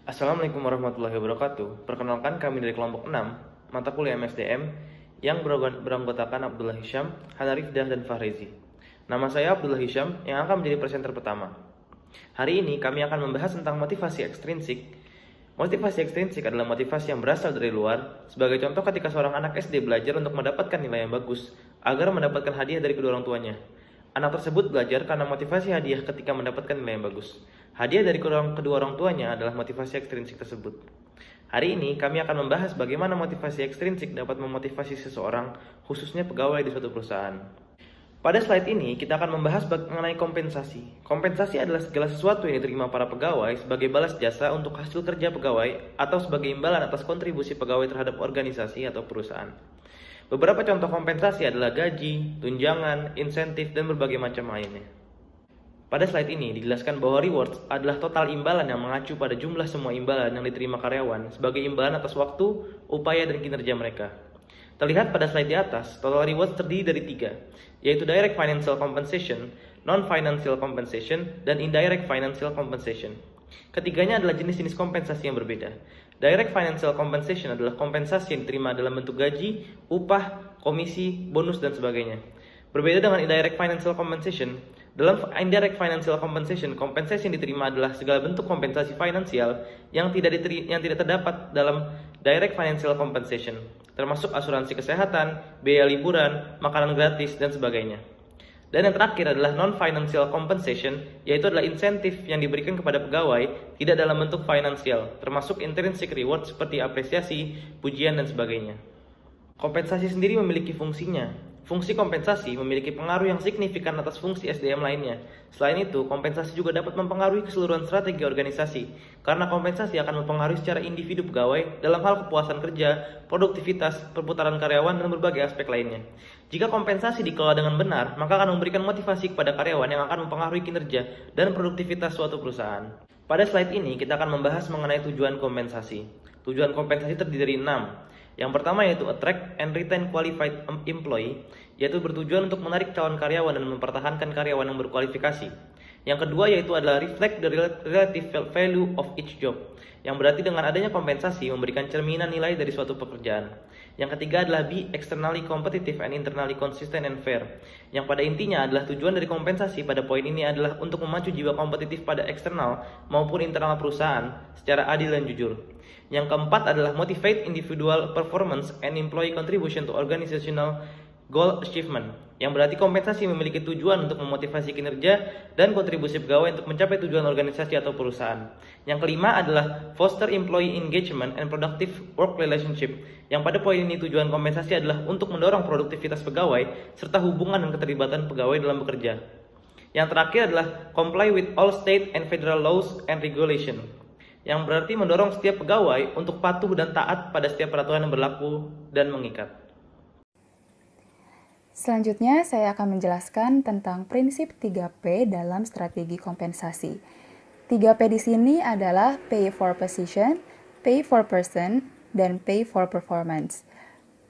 Assalamualaikum warahmatullahi wabarakatuh. Perkenalkan kami dari kelompok 6, mata kuliah MSDM, yang beranggotakan Abdullah Hisham, Hanarifdah, dan Fahrezi. Nama saya Abdullah Hisham yang akan menjadi presenter pertama. Hari ini kami akan membahas tentang motivasi ekstrinsik. Motivasi ekstrinsik adalah motivasi yang berasal dari luar. Sebagai contoh, ketika seorang anak SD belajar untuk mendapatkan nilai yang bagus, agar mendapatkan hadiah dari kedua orang tuanya. Anak tersebut belajar karena motivasi hadiah ketika mendapatkan nilai yang bagus. Hadiah dari kedua orang tuanya adalah motivasi ekstrinsik tersebut. Hari ini kami akan membahas bagaimana motivasi ekstrinsik dapat memotivasi seseorang, khususnya pegawai di suatu perusahaan. Pada slide ini kita akan membahas mengenai kompensasi. Kompensasi adalah segala sesuatu yang diterima para pegawai sebagai balas jasa untuk hasil kerja pegawai atau sebagai imbalan atas kontribusi pegawai terhadap organisasi atau perusahaan. Beberapa contoh kompensasi adalah gaji, tunjangan, insentif, dan berbagai macam lainnya. Pada slide ini dijelaskan bahwa rewards adalah total imbalan yang mengacu pada jumlah semua imbalan yang diterima karyawan sebagai imbalan atas waktu, upaya, dan kinerja mereka. Terlihat pada slide di atas, total rewards terdiri dari 3, yaitu direct financial compensation, non-financial compensation, dan indirect financial compensation. Ketiganya adalah jenis-jenis kompensasi yang berbeda. Direct financial compensation adalah kompensasi yang diterima dalam bentuk gaji, upah, komisi, bonus, dan sebagainya. Berbeda dengan indirect financial compensation, dalam indirect financial compensation, kompensasi yang diterima adalah segala bentuk kompensasi finansial yang tidak terdapat dalam direct financial compensation, termasuk asuransi kesehatan, biaya liburan, makanan gratis, dan sebagainya. Dan yang terakhir adalah non-financial compensation, yaitu adalah insentif yang diberikan kepada pegawai tidak dalam bentuk finansial, termasuk intrinsic reward seperti apresiasi, pujian, dan sebagainya. Kompensasi sendiri memiliki fungsinya. Fungsi kompensasi memiliki pengaruh yang signifikan atas fungsi SDM lainnya. Selain itu, kompensasi juga dapat mempengaruhi keseluruhan strategi organisasi, karena kompensasi akan mempengaruhi secara individu pegawai dalam hal kepuasan kerja, produktivitas, perputaran karyawan, dan berbagai aspek lainnya. Jika kompensasi dikelola dengan benar, maka akan memberikan motivasi kepada karyawan yang akan mempengaruhi kinerja dan produktivitas suatu perusahaan. Pada slide ini, kita akan membahas mengenai tujuan kompensasi. Tujuan kompensasi terdiri dari 6. Yang pertama yaitu attract and retain qualified employee, yaitu bertujuan untuk menarik calon karyawan dan mempertahankan karyawan yang berkualifikasi. Yang kedua yaitu adalah reflect the relative value of each job, yang berarti dengan adanya kompensasi memberikan cerminan nilai dari suatu pekerjaan. Yang ketiga adalah be externally competitive and internally consistent and fair, yang pada intinya adalah tujuan dari kompensasi pada poin ini adalah untuk memacu jiwa kompetitif pada eksternal maupun internal perusahaan secara adil dan jujur. Yang keempat adalah motivate individual performance and employee contribution to organizational goal achievement, yang berarti kompensasi memiliki tujuan untuk memotivasi kinerja dan kontribusi pegawai untuk mencapai tujuan organisasi atau perusahaan. Yang kelima adalah foster employee engagement and productive work relationship, yang pada poin ini tujuan kompensasi adalah untuk mendorong produktivitas pegawai serta hubungan dan keterlibatan pegawai dalam bekerja. Yang terakhir adalah comply with all state and federal laws and regulation, yang berarti mendorong setiap pegawai untuk patuh dan taat pada setiap peraturan yang berlaku dan mengikat. Selanjutnya, saya akan menjelaskan tentang prinsip 3P dalam strategi kompensasi. 3P di sini adalah pay for position, pay for person, dan pay for performance.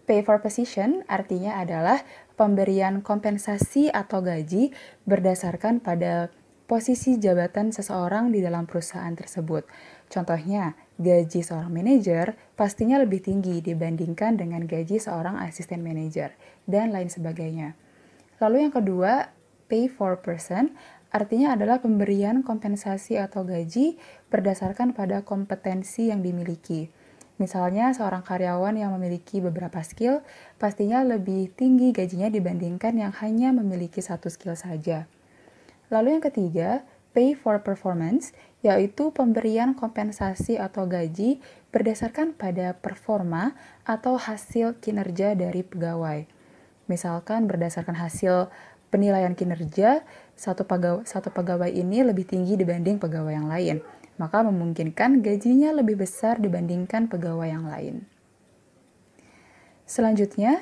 Pay for position artinya adalah pemberian kompensasi atau gaji berdasarkan pada posisi jabatan seseorang di dalam perusahaan tersebut. Contohnya, gaji seorang manajer pastinya lebih tinggi dibandingkan dengan gaji seorang asisten manajer, dan lain sebagainya. Lalu yang kedua, pay for person, artinya adalah pemberian kompensasi atau gaji berdasarkan pada kompetensi yang dimiliki. Misalnya, seorang karyawan yang memiliki beberapa skill, pastinya lebih tinggi gajinya dibandingkan yang hanya memiliki satu skill saja. Lalu yang ketiga, pay for performance, yaitu pemberian kompensasi atau gaji berdasarkan pada performa atau hasil kinerja dari pegawai. Misalkan berdasarkan hasil penilaian kinerja, satu pegawai ini lebih tinggi dibanding pegawai yang lain, maka memungkinkan gajinya lebih besar dibandingkan pegawai yang lain. Selanjutnya,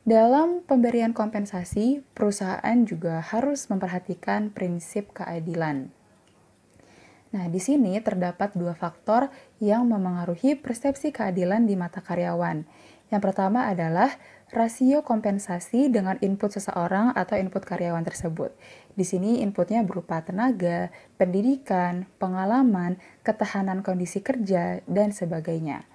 dalam pemberian kompensasi, perusahaan juga harus memperhatikan prinsip keadilan. Nah, di sini terdapat dua faktor yang memengaruhi persepsi keadilan di mata karyawan. Yang pertama adalah rasio kompensasi dengan input seseorang atau input karyawan tersebut. Di sini inputnya berupa tenaga, pendidikan, pengalaman, ketahanan kondisi kerja, dan sebagainya.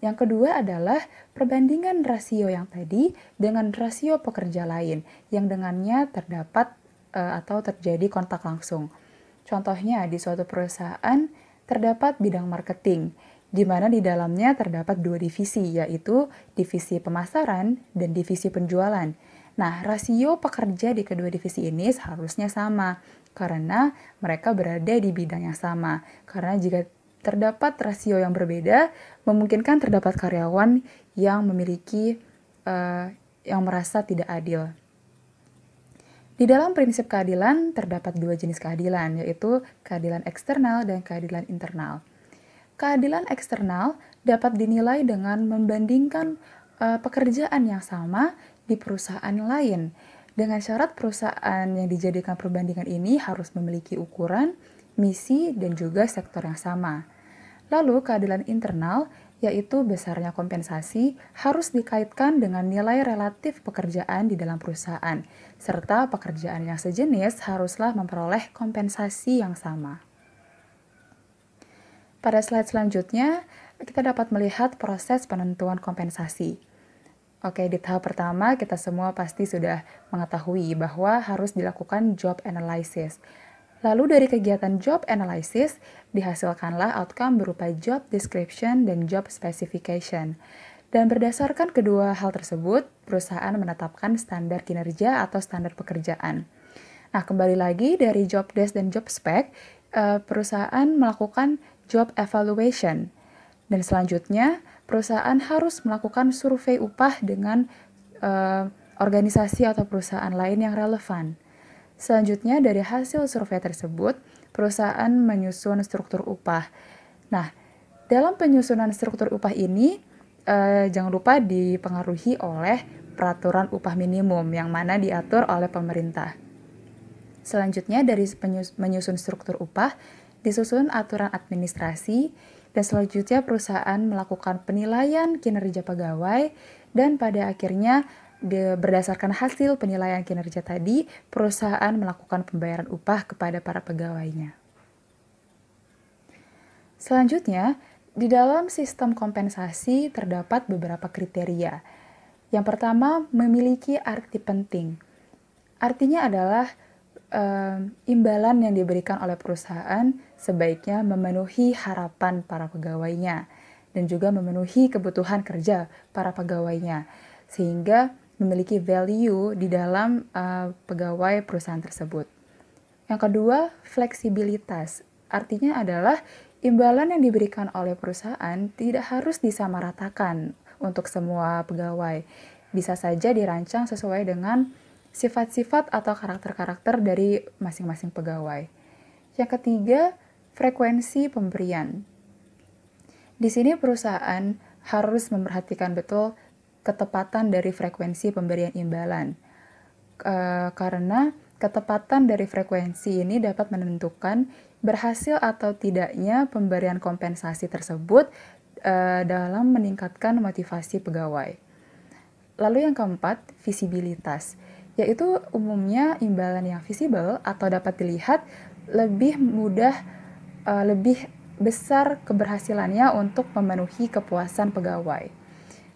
Yang kedua adalah perbandingan rasio yang tadi dengan rasio pekerja lain yang dengannya terdapat atau terjadi kontak langsung. Contohnya di suatu perusahaan terdapat bidang marketing, di mana di dalamnya terdapat dua divisi, yaitu divisi pemasaran dan divisi penjualan. Nah, rasio pekerja di kedua divisi ini seharusnya sama, karena mereka berada di bidang yang sama. Karena jika terdapat rasio yang berbeda, memungkinkan terdapat karyawan yang memiliki yang merasa tidak adil. Di dalam prinsip keadilan terdapat dua jenis keadilan, yaitu keadilan eksternal dan keadilan internal. Keadilan eksternal dapat dinilai dengan membandingkan pekerjaan yang sama di perusahaan lain, dengan syarat perusahaan yang dijadikan perbandingan ini harus memiliki ukuran, misi, dan juga sektor yang sama. Lalu keadilan internal, yaitu besarnya kompensasi, harus dikaitkan dengan nilai relatif pekerjaan di dalam perusahaan, serta pekerjaan yang sejenis haruslah memperoleh kompensasi yang sama. Pada slide selanjutnya, kita dapat melihat proses penentuan kompensasi. Oke, di tahap pertama kita semua pasti sudah mengetahui bahwa harus dilakukan job analysis. Lalu dari kegiatan job analysis, dihasilkanlah outcome berupa job description dan job specification. Dan berdasarkan kedua hal tersebut, perusahaan menetapkan standar kinerja atau standar pekerjaan. Nah, kembali lagi dari job desk dan job spec, perusahaan melakukan job evaluation. Dan selanjutnya, perusahaan harus melakukan survei upah dengan organisasi atau perusahaan lain yang relevan. Selanjutnya, dari hasil survei tersebut, perusahaan menyusun struktur upah. Nah, dalam penyusunan struktur upah ini, jangan lupa dipengaruhi oleh peraturan upah minimum yang mana diatur oleh pemerintah. Selanjutnya, dari menyusun struktur upah, disusun aturan administrasi, dan selanjutnya perusahaan melakukan penilaian kinerja pegawai, dan pada akhirnya berdasarkan hasil penilaian kinerja tadi, perusahaan melakukan pembayaran upah kepada para pegawainya. Selanjutnya, di dalam sistem kompensasi terdapat beberapa kriteria. Yang pertama, memiliki arti penting. Artinya adalah imbalan yang diberikan oleh perusahaan sebaiknya memenuhi harapan para pegawainya dan juga memenuhi kebutuhan kerja para pegawainya, sehingga memiliki value di dalam pegawai perusahaan tersebut. Yang kedua, fleksibilitas. Artinya adalah imbalan yang diberikan oleh perusahaan tidak harus disamaratakan untuk semua pegawai. Bisa saja dirancang sesuai dengan sifat-sifat atau karakter-karakter dari masing-masing pegawai. Yang ketiga, frekuensi pemberian. Di sini perusahaan harus memperhatikan betul ketepatan dari frekuensi pemberian imbalan. Karena ketepatan dari frekuensi ini dapat menentukan berhasil atau tidaknya pemberian kompensasi tersebut dalam meningkatkan motivasi pegawai. Lalu yang keempat, visibilitas, yaitu umumnya imbalan yang visible atau dapat dilihat lebih mudah, lebih besar keberhasilannya untuk memenuhi kepuasan pegawai.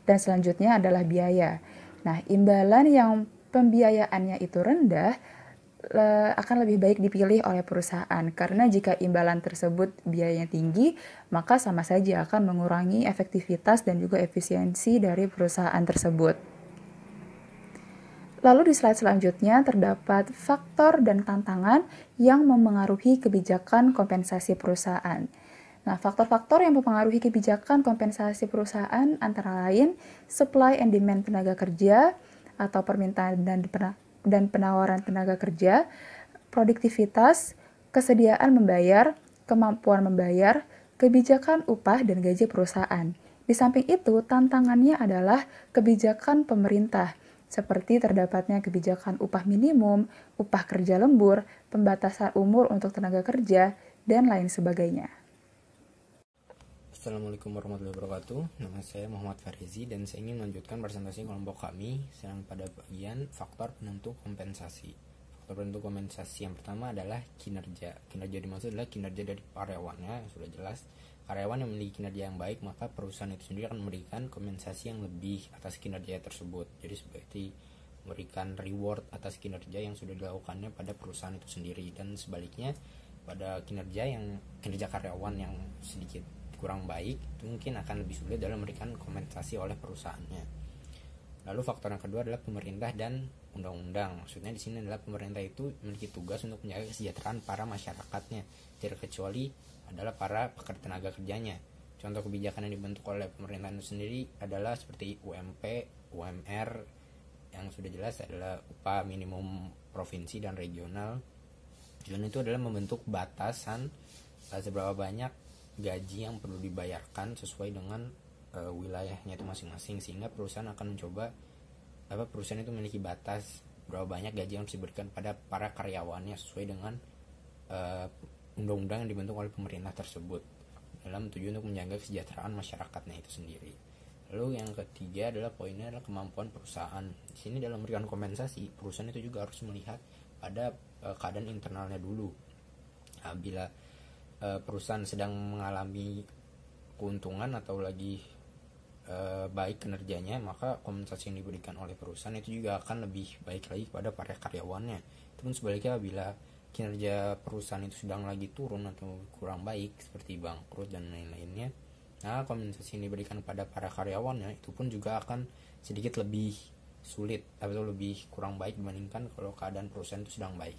Dan selanjutnya adalah biaya. Nah, imbalan yang pembiayaannya itu rendah akan lebih baik dipilih oleh perusahaan, karena jika imbalan tersebut biayanya tinggi, maka sama saja akan mengurangi efektivitas dan juga efisiensi dari perusahaan tersebut. Lalu di slide selanjutnya terdapat faktor dan tantangan yang memengaruhi kebijakan kompensasi perusahaan. Nah, faktor-faktor yang mempengaruhi kebijakan kompensasi perusahaan antara lain supply and demand tenaga kerja atau permintaan dan penawaran tenaga kerja, produktivitas, kesediaan membayar, kemampuan membayar, kebijakan upah dan gaji perusahaan. Di samping itu, tantangannya adalah kebijakan pemerintah, seperti terdapatnya kebijakan upah minimum, upah kerja lembur, pembatasan umur untuk tenaga kerja, dan lain sebagainya. Assalamualaikum warahmatullahi wabarakatuh. Nama saya Muhammad Farezi dan saya ingin melanjutkan presentasi kelompok kami sedang pada bagian faktor penentu kompensasi. faktor bentuk kompensasi yang pertama adalah kinerja. Kinerja dimaksud adalah kinerja dari karyawannya, sudah jelas. Karyawan yang memiliki kinerja yang baik, maka perusahaan itu sendiri akan memberikan kompensasi yang lebih atas kinerja tersebut. Jadi seperti memberikan reward atas kinerja yang sudah dilakukannya pada perusahaan itu sendiri, dan sebaliknya pada kinerja karyawan yang sedikit kurang baik itu mungkin akan lebih sulit dalam memberikan kompensasi oleh perusahaannya. Lalu faktor yang kedua adalah pemerintah dan undang-undang. Maksudnya di sini adalah pemerintah itu memiliki tugas untuk menjaga kesejahteraan para masyarakatnya, tidak kecuali adalah para pekerja tenaga kerjanya. Contoh kebijakan yang dibentuk oleh pemerintah itu sendiri adalah seperti UMP, UMR, yang sudah jelas adalah upah minimum provinsi dan regional. Tujuan itu adalah membentuk batasan seberapa banyak gaji yang perlu dibayarkan sesuai dengan wilayahnya itu masing-masing, sehingga perusahaan akan mencoba perusahaan itu memiliki batas berapa banyak gaji yang harus diberikan pada para karyawannya sesuai dengan undang-undang yang dibentuk oleh pemerintah tersebut dalam tujuan untuk menjaga kesejahteraan masyarakatnya itu sendiri. Lalu yang ketiga adalah poinnya adalah kemampuan perusahaan. Di sini dalam memberikan kompensasi, perusahaan itu juga harus melihat pada keadaan internalnya dulu. Bila perusahaan sedang mengalami keuntungan atau lagi baik kinerjanya, maka kompensasi yang diberikan oleh perusahaan itu juga akan lebih baik lagi kepada para karyawannya. Terus sebaliknya, bila kinerja perusahaan itu sedang lagi turun atau kurang baik seperti bangkrut dan lain-lainnya, nah kompensasi yang diberikan kepada para karyawannya itu pun juga akan sedikit lebih sulit atau lebih kurang baik dibandingkan kalau keadaan perusahaan itu sedang baik.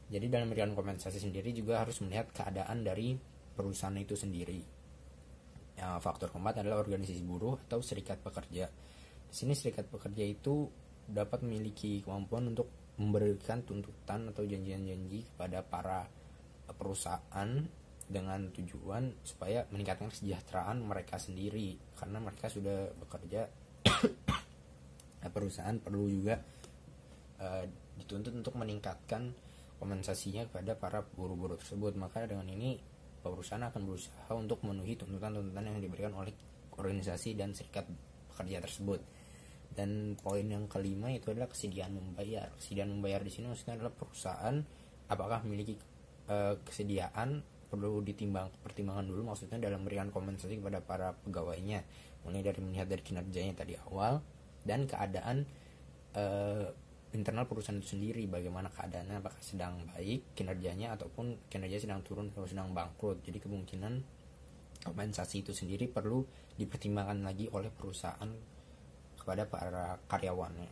Jadi dalam memberikan kompensasi sendiri juga harus melihat keadaan dari perusahaan itu sendiri. Faktor keempat adalah organisasi buruh atau serikat pekerja. Di sini serikat pekerja itu dapat memiliki kemampuan untuk memberikan tuntutan atau janjian-janji kepada para perusahaan dengan tujuan supaya meningkatkan kesejahteraan mereka sendiri, karena mereka sudah bekerja. Perusahaan perlu juga dituntut untuk meningkatkan kompensasinya kepada para buruh-buruh tersebut. Maka dengan ini perusahaan akan berusaha untuk memenuhi tuntutan-tuntutan yang diberikan oleh organisasi dan serikat pekerja tersebut. Dan poin yang kelima itu adalah kesediaan membayar. Kesediaan membayar di sini maksudnya adalah perusahaan apakah memiliki kesediaan, perlu pertimbangan dulu maksudnya dalam memberikan kompensasi kepada para pegawainya, mulai dari melihat dari kinerjanya tadi awal dan keadaan internal perusahaan itu sendiri, bagaimana keadaannya, apakah sedang baik kinerjanya ataupun kinerja sedang turun atau sedang bangkrut. Jadi kemungkinan kompensasi itu sendiri perlu dipertimbangkan lagi oleh perusahaan kepada para karyawannya.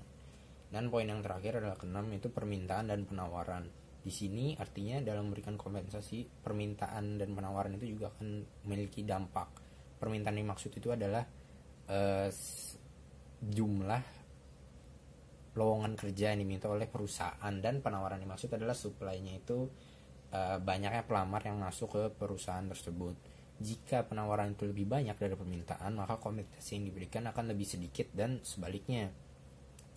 Dan poin yang terakhir adalah keenam, itu permintaan dan penawaran. Di sini artinya dalam memberikan kompensasi, permintaan dan penawaran itu juga akan memiliki dampak. Permintaan yang dimaksud itu adalah jumlah lowongan kerja yang diminta oleh perusahaan, dan penawaran yang dimaksud adalah supply-nya itu banyaknya pelamar yang masuk ke perusahaan tersebut. Jika penawaran itu lebih banyak dari permintaan, maka kompensasi yang diberikan akan lebih sedikit, dan sebaliknya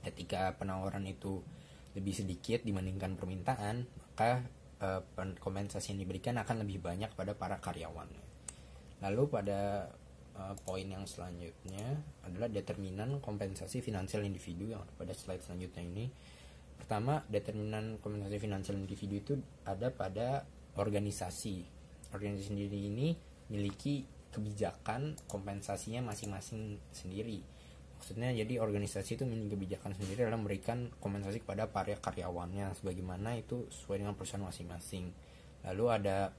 ketika penawaran itu lebih sedikit dibandingkan permintaan, maka kompensasi yang diberikan akan lebih banyak pada para karyawan. Lalu pada poin yang selanjutnya adalah determinan kompensasi finansial individu yang ada pada slide selanjutnya ini. Pertama, determinan kompensasi finansial individu itu ada pada organisasi. Organisasi sendiri ini miliki kebijakan kompensasinya masing-masing sendiri. Maksudnya jadi organisasi itu memiliki kebijakan sendiri dalam memberikan kompensasi kepada para karyawannya sebagaimana itu sesuai dengan perusahaan masing-masing. Lalu ada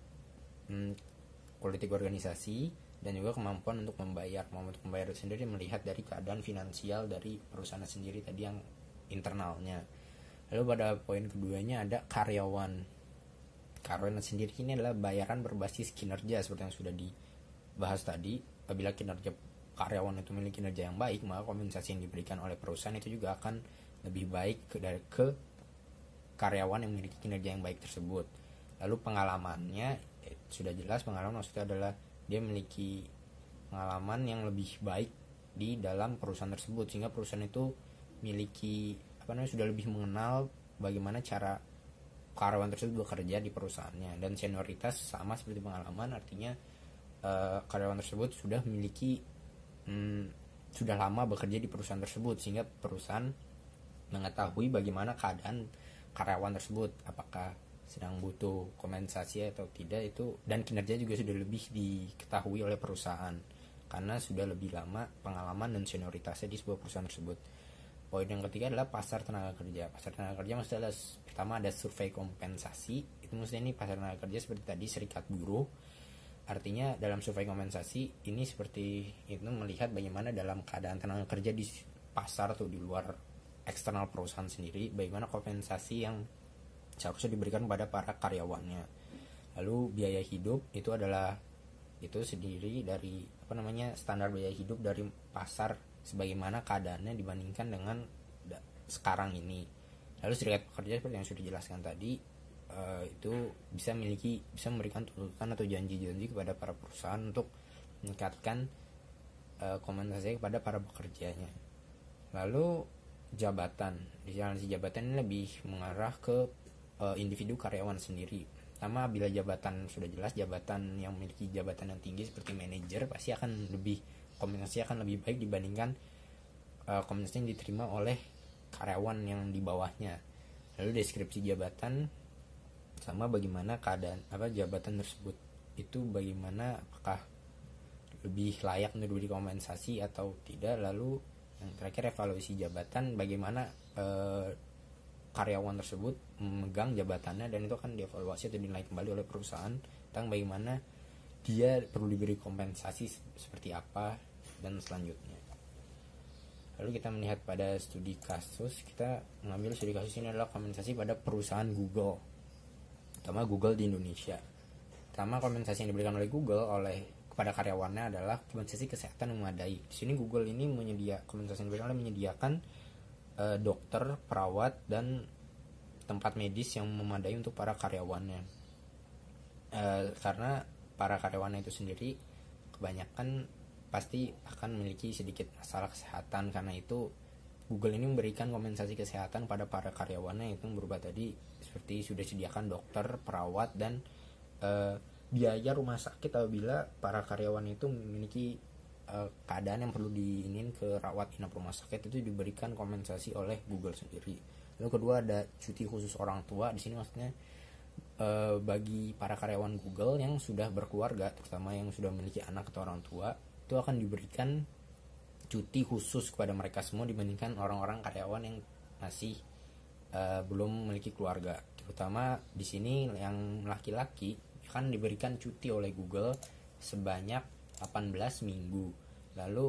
politik organisasi dan juga kemampuan untuk membayar. Kemampuan untuk membayar itu sendiri melihat dari keadaan finansial dari perusahaan sendiri tadi yang internalnya. Lalu pada poin keduanya ada karyawan. Karyawan sendiri ini adalah bayaran berbasis kinerja seperti yang sudah dibahas tadi. Apabila kinerja karyawan itu memiliki kinerja yang baik, maka kompensasi yang diberikan oleh perusahaan itu juga akan lebih baik ke karyawan yang memiliki kinerja yang baik tersebut. Lalu pengalamannya sudah jelas, pengalaman maksudnya adalah dia memiliki pengalaman yang lebih baik di dalam perusahaan tersebut, sehingga perusahaan itu memiliki sudah lebih mengenal bagaimana cara karyawan tersebut bekerja di perusahaannya. Dan senioritas sama seperti pengalaman, artinya karyawan tersebut sudah memiliki sudah lama bekerja di perusahaan tersebut, sehingga perusahaan mengetahui bagaimana keadaan karyawan tersebut, apakah sedang butuh kompensasi atau tidak, itu dan kinerja juga sudah lebih diketahui oleh perusahaan karena sudah lebih lama pengalaman dan senioritasnya di sebuah perusahaan tersebut. Poin yang ketiga adalah pasar tenaga kerja. Pasar tenaga kerja maksudnya adalah, pertama ada survei kompensasi. Itu maksudnya ini pasar tenaga kerja seperti tadi serikat buruh. Artinya dalam survei kompensasi ini seperti itu melihat bagaimana dalam keadaan tenaga kerja di pasar tuh di luar eksternal perusahaan sendiri, bagaimana kompensasi yang seharusnya diberikan pada para karyawannya. Lalu biaya hidup itu adalah itu sendiri dari standar biaya hidup dari pasar sebagaimana keadaannya dibandingkan dengan sekarang ini. Lalu serikat pekerja seperti yang sudah dijelaskan tadi, itu bisa memberikan tuntutan atau janji-janji kepada para perusahaan untuk meningkatkan kompensasi kepada para pekerjanya. Lalu jabatan, di jabatan ini lebih mengarah ke individu karyawan sendiri. Pertama, bila jabatan sudah jelas, jabatan yang memiliki jabatan yang tinggi seperti manajer pasti akan kompensasi akan lebih baik dibandingkan kompensasi yang diterima oleh karyawan yang di bawahnya. Lalu deskripsi jabatan sama bagaimana keadaan jabatan tersebut itu, bagaimana apakah lebih layak untuk diberi kompensasi atau tidak. Lalu yang terakhir evaluasi jabatan, bagaimana karyawan tersebut memegang jabatannya dan itu akan dievaluasi atau dinilai kembali oleh perusahaan tentang bagaimana dia perlu diberi kompensasi seperti apa dan selanjutnya. Lalu kita melihat pada studi kasus, kita mengambil studi kasus ini adalah kompensasi pada perusahaan Google, terutama Google di Indonesia. Pertama, kompensasi yang diberikan oleh Google kepada karyawannya adalah kompensasi kesehatan yang memadai. Di sini Google ini kompensasi yang diberikan menyediakan dokter, perawat, dan tempat medis yang memadai untuk para karyawannya. Karena para karyawannya itu sendiri kebanyakan pasti akan memiliki sedikit masalah kesehatan, karena itu Google ini memberikan kompensasi kesehatan pada para karyawannya itu berupa tadi seperti sudah disediakan dokter, perawat, dan biaya rumah sakit apabila para karyawan itu memiliki keadaan yang perlu ke rawat inap rumah sakit, itu diberikan kompensasi oleh Google sendiri. Lalu kedua ada cuti khusus orang tua. Di sini maksudnya bagi para karyawan Google yang sudah berkeluarga, terutama yang sudah memiliki anak atau orang tua, itu akan diberikan cuti khusus kepada mereka semua dibandingkan orang-orang karyawan yang masih belum memiliki keluarga. Terutama di sini yang laki-laki akan diberikan cuti oleh Google sebanyak 18 minggu. Lalu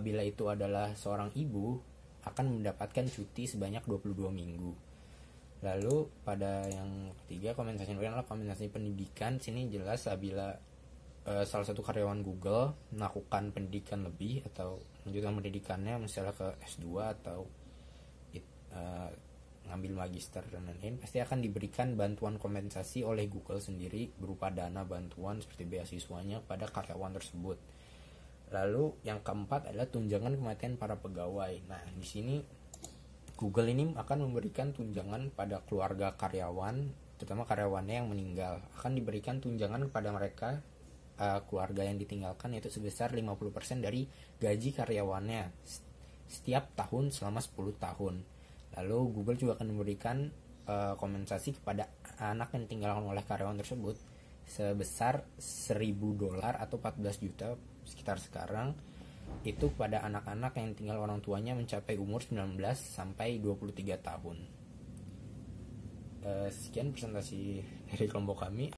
bila itu adalah seorang ibu akan mendapatkan cuti sebanyak 22 minggu. Lalu pada yang ketiga, kompensasi adalah kompensasi pendidikan. Sini jelas bila salah satu karyawan Google melakukan pendidikan lebih atau melanjutkan pendidikannya misalnya ke S2 atau ngambil magister dan lain-lain, pasti akan diberikan bantuan kompensasi oleh Google sendiri berupa dana bantuan seperti beasiswanya pada karyawan tersebut. Lalu yang keempat adalah tunjangan kematian para pegawai. Nah, di sini Google ini akan memberikan tunjangan pada keluarga karyawan, terutama karyawannya yang meninggal. Akan diberikan tunjangan kepada mereka keluarga yang ditinggalkan, yaitu sebesar 50% dari gaji karyawannya setiap tahun selama 10 tahun. Lalu Google juga akan memberikan kompensasi kepada anak yang ditinggalkan oleh karyawan tersebut sebesar $1.000 atau 14 juta sekitar sekarang, itu pada anak-anak yang tinggal orang tuanya mencapai umur 19 sampai 23 tahun. Sekian presentasi dari kelompok kami.